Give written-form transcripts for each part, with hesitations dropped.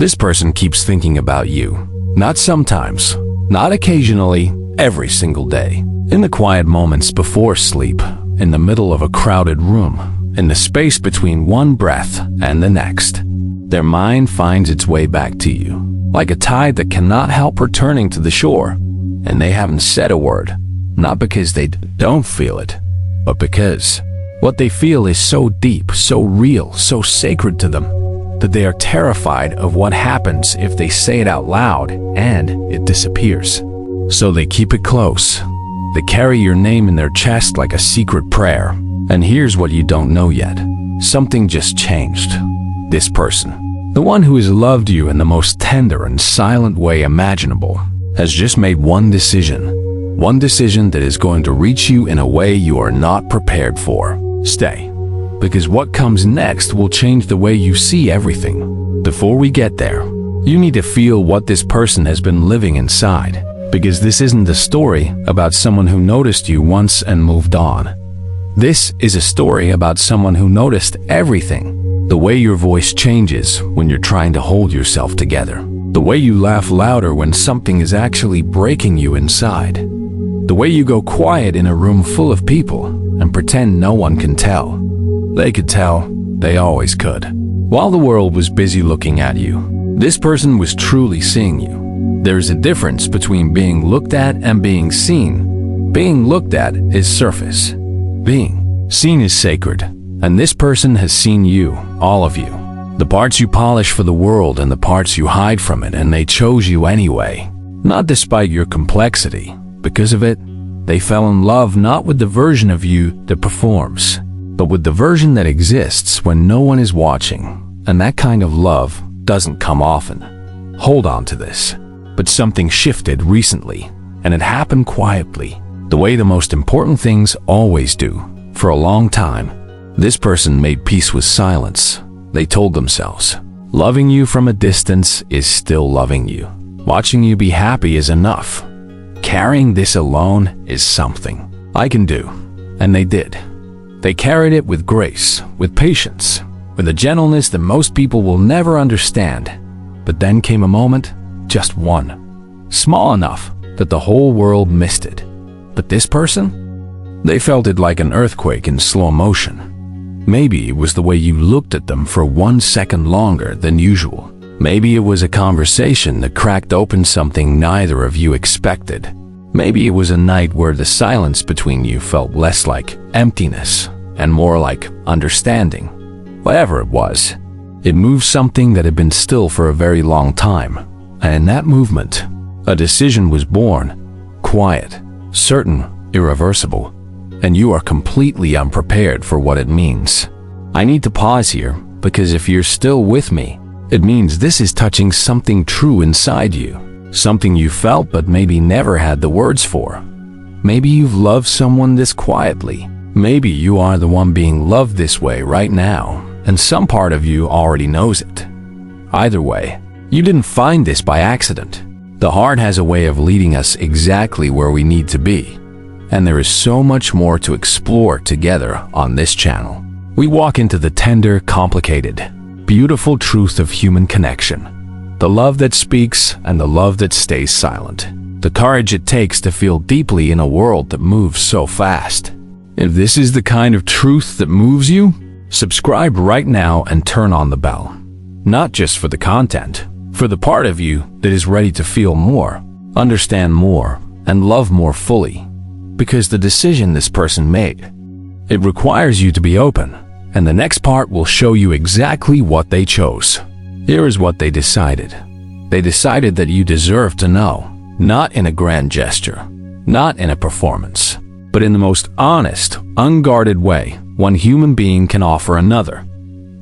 This person keeps thinking about you. Not sometimes, not occasionally, every single day. In the quiet moments before sleep, in the middle of a crowded room, in the space between one breath and the next. Their mind finds its way back to you, like a tide that cannot help returning to the shore. And they haven't said a word, not because they don't feel it, but because what they feel is so deep, so real, so sacred to them, that they are terrified of what happens if they say it out loud and it disappears. So they keep it close. They carry your name in their chest like a secret prayer. And here's what you don't know yet. Something just changed. This person, the one who has loved you in the most tender and silent way imaginable, has just made one decision that is going to reach you in a way you are not prepared for. Stay, because what comes next will change the way you see everything. Before we get there, you need to feel what this person has been living inside, because this isn't a story about someone who noticed you once and moved on. This is a story about someone who noticed everything. The way your voice changes when you're trying to hold yourself together. The way you laugh louder when something is actually breaking you inside. The way you go quiet in a room full of people and pretend no one can tell. They could tell, they always could. While the world was busy looking at you, this person was truly seeing you. There's a difference between being looked at and being seen. Being looked at is surface. Being seen is sacred. And this person has seen you, all of you. The parts you polish for the world and the parts you hide from it, and they chose you anyway. Not despite your complexity. Because of it, they fell in love not with the version of you that performs, but with the version that exists when no one is watching. And that kind of love doesn't come often. Hold on to this. But something shifted recently, and it happened quietly, the way the most important things always do. For a long time, this person made peace with silence. They told themselves, loving you from a distance is still loving you. Watching you be happy is enough. Carrying this alone is something I can do. And they did. They carried it with grace, with patience, with a gentleness that most people will never understand. But then came a moment, just one, small enough that the whole world missed it. But this person? They felt it like an earthquake in slow motion. Maybe it was the way you looked at them for 1 second longer than usual. Maybe it was a conversation that cracked open something neither of you expected. Maybe it was a night where the silence between you felt less like emptiness and more like understanding. Whatever it was, it moved something that had been still for a very long time. And in that movement, a decision was born. Quiet, certain, irreversible. And you are completely unprepared for what it means. I need to pause here, because if you're still with me, it means this is touching something true inside you. Something you felt but maybe never had the words for. Maybe you've loved someone this quietly. Maybe you are the one being loved this way right now, and some part of you already knows it. Either way, you didn't find this by accident. The heart has a way of leading us exactly where we need to be. And there is so much more to explore together on this channel. We walk into the tender, complicated, beautiful truth of human connection. The love that speaks and the love that stays silent. The courage it takes to feel deeply in a world that moves so fast. If this is the kind of truth that moves you, subscribe right now and turn on the bell. Not just for the content, for the part of you that is ready to feel more, understand more, and love more fully. Because the decision this person made, it requires you to be open, and the next part will show you exactly what they chose. Here is what they decided. They decided that you deserve to know, not in a grand gesture, not in a performance, but in the most honest, unguarded way one human being can offer another.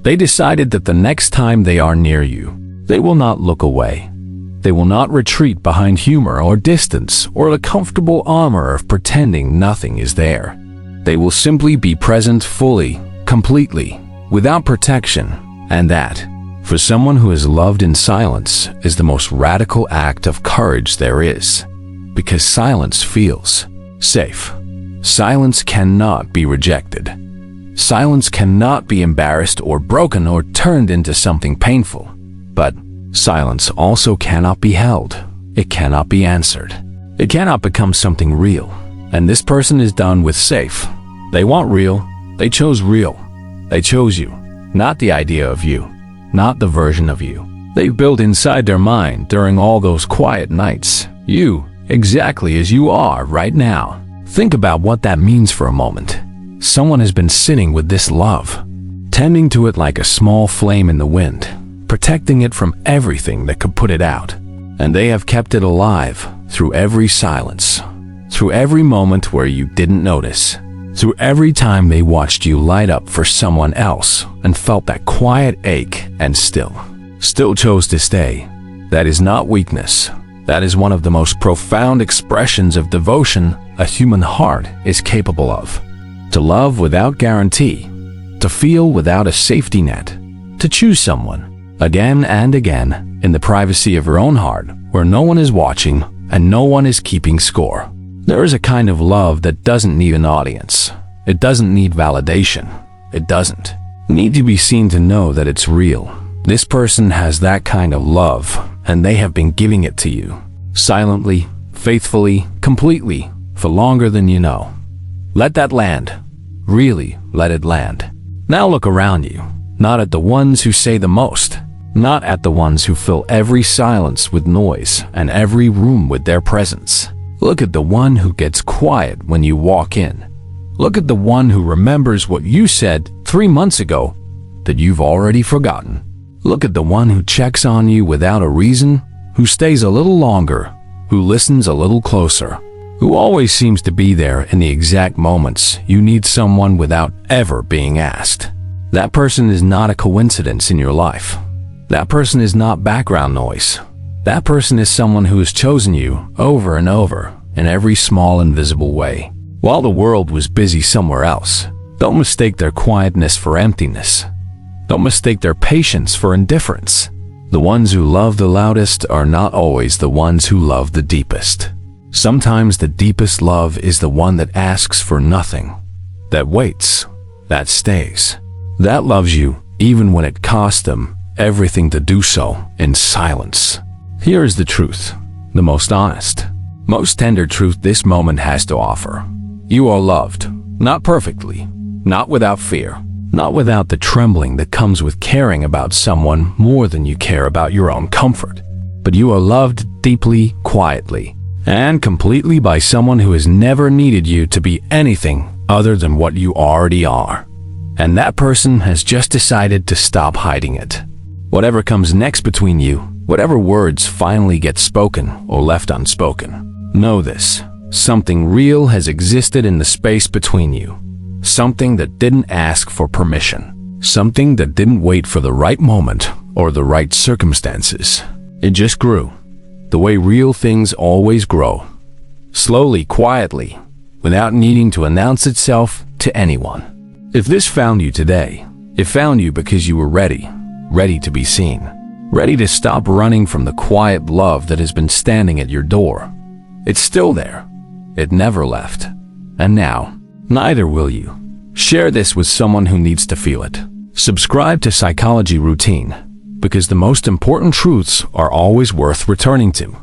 They decided that the next time they are near you, they will not look away. They will not retreat behind humor or distance or the comfortable armor of pretending nothing is there. They will simply be present fully, completely, without protection, and that, for someone who has loved in silence, is the most radical act of courage there is. Because silence feels safe. Silence cannot be rejected. Silence cannot be embarrassed or broken or turned into something painful. But Silence also cannot be held. It cannot be answered. It cannot become something real. And this person is done with safe. They want real. They chose real. They chose you, not the idea of you, not the version of you they've built inside their mind during all those quiet nights. You, exactly as you are right now. Think about what that means for a moment. Someone has been sitting with this love, tending to it like a small flame in the wind, protecting it from everything that could put it out. And they have kept it alive through every silence, through every moment where you didn't notice, through every time they watched you light up for someone else and felt that quiet ache and still chose to stay. That is not weakness. That is one of the most profound expressions of devotion a human heart is capable of. To love without guarantee, to feel without a safety net, to choose someone again and again in the privacy of your own heart where no one is watching and no one is keeping score. There is a kind of love that doesn't need an audience. It doesn't need validation. It doesn't need to be seen to know that it's real. This person has that kind of love, and they have been giving it to you, silently, faithfully, completely, for longer than you know. Let that land. Really let it land. Now look around you, not at the ones who say the most, not at the ones who fill every silence with noise and every room with their presence. Look at the one who gets quiet when you walk in. Look at the one who remembers what you said 3 months ago that you've already forgotten. Look at the one who checks on you without a reason, who stays a little longer, who listens a little closer, who always seems to be there in the exact moments you need someone without ever being asked. That person is not a coincidence in your life. That person is not background noise. That person is someone who has chosen you over and over in every small invisible way. While the world was busy somewhere else, don't mistake their quietness for emptiness. Don't mistake their patience for indifference. The ones who love the loudest are not always the ones who love the deepest. Sometimes the deepest love is the one that asks for nothing, that waits, that stays, that loves you even when it costs them everything to do so in silence. Here is the truth, the most honest, most tender truth this moment has to offer. You are loved, not perfectly, not without fear, not without the trembling that comes with caring about someone more than you care about your own comfort. But you are loved deeply, quietly, and completely by someone who has never needed you to be anything other than what you already are. And that person has just decided to stop hiding it. Whatever comes next between you, whatever words finally get spoken or left unspoken, know this: something real has existed in the space between you. Something that didn't ask for permission. Something that didn't wait for the right moment or the right circumstances. It just grew, the way real things always grow. Slowly, quietly, without needing to announce itself to anyone. If this found you today, it found you because you were ready to be seen. Ready to stop running from the quiet love that has been standing at your door. It's still there. It never left. And now, neither will you. Share this with someone who needs to feel it. Subscribe to Psychology Routine, because the most important truths are always worth returning to.